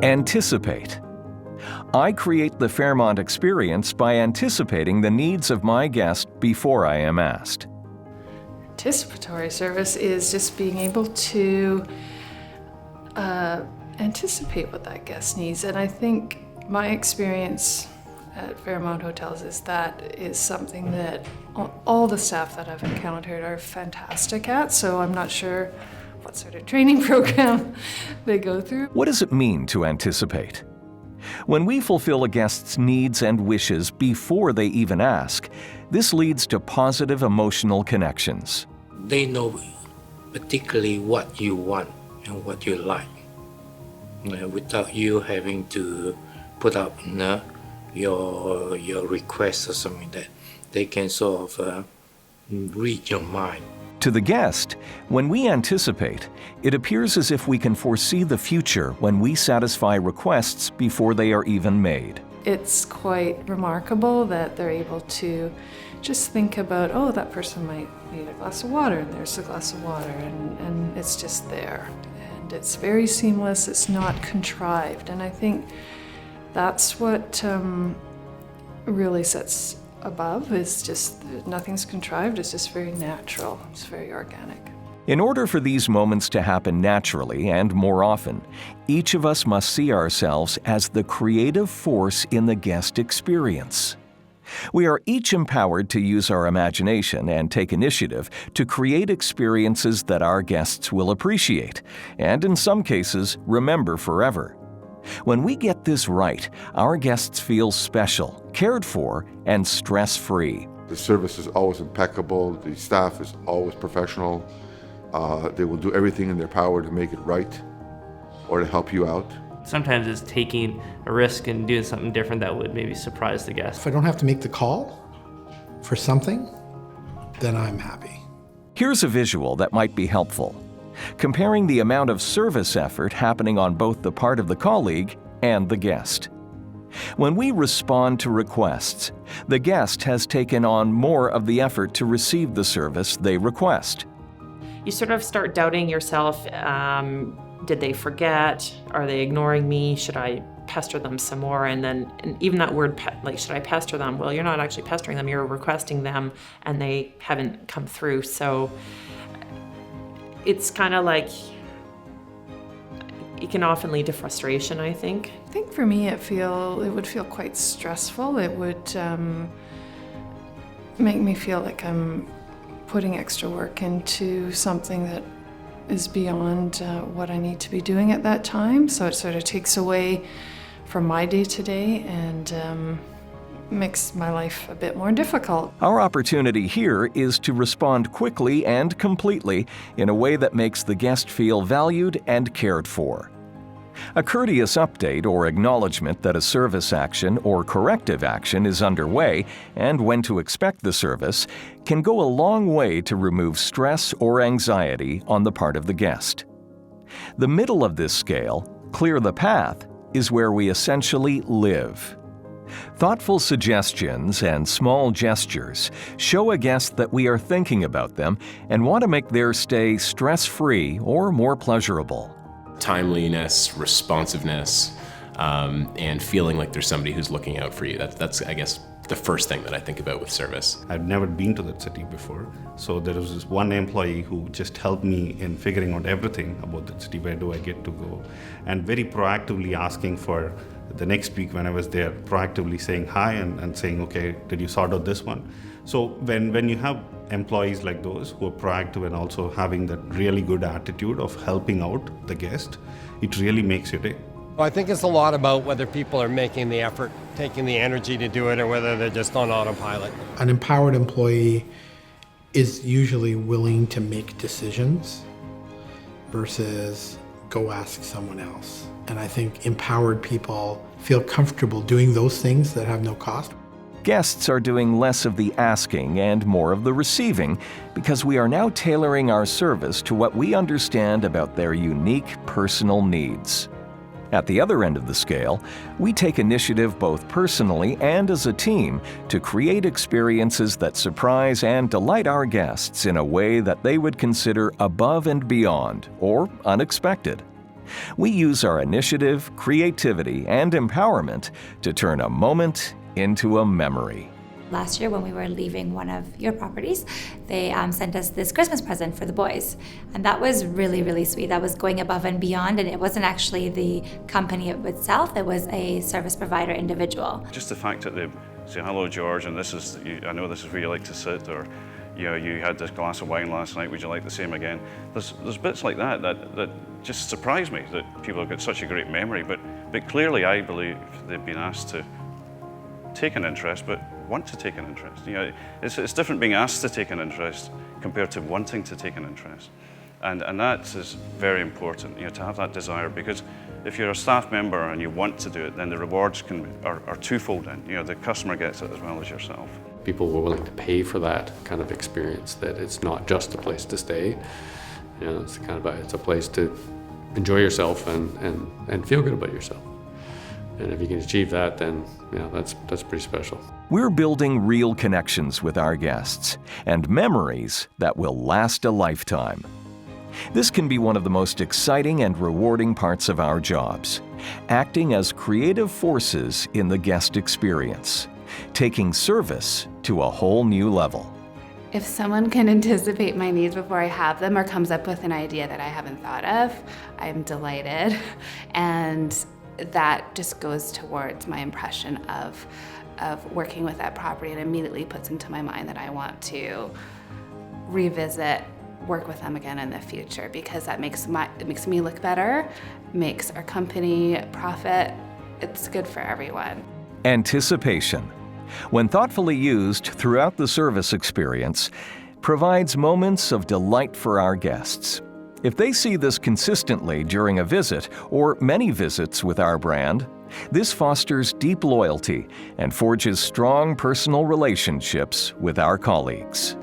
Anticipate. I create the Fairmont experience by anticipating the needs of my guest before I am asked. Anticipatory service is just being able to anticipate what that guest needs. And I think my experience at Fairmont Hotels is something that all the staff that I've encountered are fantastic at. So I'm not sure what sort of training program they go through. What does it mean to anticipate? When we fulfill a guest's needs and wishes before they even ask, this leads to positive emotional connections. They know particularly what you want and what you like, without you having to put up your request or something that they can sort of read your mind. To the guest, when we anticipate, it appears as if we can foresee the future when we satisfy requests before they are even made. It's quite remarkable that they're able to just think about, oh, that person might need a glass of water, and there's a glass of water, and it's just there. And it's very seamless, it's not contrived. And I think that's what really sets above, is just nothing's contrived, it's just very natural, it's very organic. In order for these moments to happen naturally and more often, each of us must see ourselves as the creative force in the guest experience. We are each empowered to use our imagination and take initiative to create experiences that our guests will appreciate, and in some cases, remember forever. When we get this right, our guests feel special, cared for, and stress-free. The service is always impeccable, the staff is always professional. They will do everything in their power to make it right or to help you out. Sometimes it's taking a risk and doing something different that would maybe surprise the guest. If I don't have to make the call for something, then I'm happy. Here's a visual that might be helpful. Comparing the amount of service effort happening on both the part of the colleague and the guest. When we respond to requests, the guest has taken on more of the effort to receive the service they request. You sort of start doubting yourself. Did they forget? Are they ignoring me? Should I pester them some more? And even that word, like, should I pester them? Well, you're not actually pestering them, you're requesting them, and they haven't come through. So it's kind of like, it can often lead to frustration, I think. I think for me it would feel quite stressful. It would make me feel like I'm putting extra work into something that is beyond what I need to be doing at that time. So it sort of takes away from my day-to-day and makes my life a bit more difficult. Our opportunity here is to respond quickly and completely in a way that makes the guest feel valued and cared for. A courteous update or acknowledgement that a service action or corrective action is underway and when to expect the service can go a long way to remove stress or anxiety on the part of the guest. The middle of this scale, clear the path, is where we essentially live. Thoughtful suggestions and small gestures show a guest that we are thinking about them and want to make their stay stress-free or more pleasurable. Timeliness, responsiveness, and feeling like there's somebody who's looking out for you. That's I guess, the first thing that I think about with service. I've never been to that city before, so there was this one employee who just helped me in figuring out everything about the city, where do I get to go, and very proactively asking for the next week when I was there, proactively saying hi and saying, okay, did you sort out this one? So when you have employees like those who are proactive and also having that really good attitude of helping out the guest, it really makes your day. Well, I think it's a lot about whether people are making the effort, taking the energy to do it, or whether they're just on autopilot. An empowered employee is usually willing to make decisions versus go ask someone else. And I think empowered people feel comfortable doing those things that have no cost. Guests are doing less of the asking and more of the receiving because we are now tailoring our service to what we understand about their unique personal needs. At the other end of the scale, we take initiative both personally and as a team to create experiences that surprise and delight our guests in a way that they would consider above and beyond or unexpected. We use our initiative, creativity, and empowerment to turn a moment into a memory. Last year when we were leaving one of your properties, they sent us this Christmas present for the boys. And that was really, really sweet. That was going above and beyond, and it wasn't actually the company itself, it was a service provider individual. Just the fact that they say, hello George, and I know this is where you like to sit, or you had this glass of wine last night, would you like the same again? There's bits like that just surprise me, that people have got such a great memory, but clearly I believe they've been asked to take an interest, but want to take an interest. It's different being asked to take an interest compared to wanting to take an interest. And that is very important, to have that desire, because if you're a staff member and you want to do it, then the rewards are twofold then. The customer gets it as well as yourself. People were willing to pay for that kind of experience, that it's not just a place to stay. It's it's a place to enjoy yourself and feel good about yourself. And if you can achieve that, then that's pretty special. We're building real connections with our guests and memories that will last a lifetime. This can be one of the most exciting and rewarding parts of our jobs, acting as creative forces in the guest experience, taking service to a whole new level. If someone can anticipate my needs before I have them or comes up with an idea that I haven't thought of, I'm delighted. And that just goes towards my impression of working with that property, and immediately puts into my mind that I want to revisit, work with them again in the future, because that makes me look better, makes our company profit. It's good for everyone. Anticipation, when thoughtfully used throughout the service experience, provides moments of delight for our guests. If they see this consistently during a visit or many visits with our brand, this fosters deep loyalty and forges strong personal relationships with our colleagues.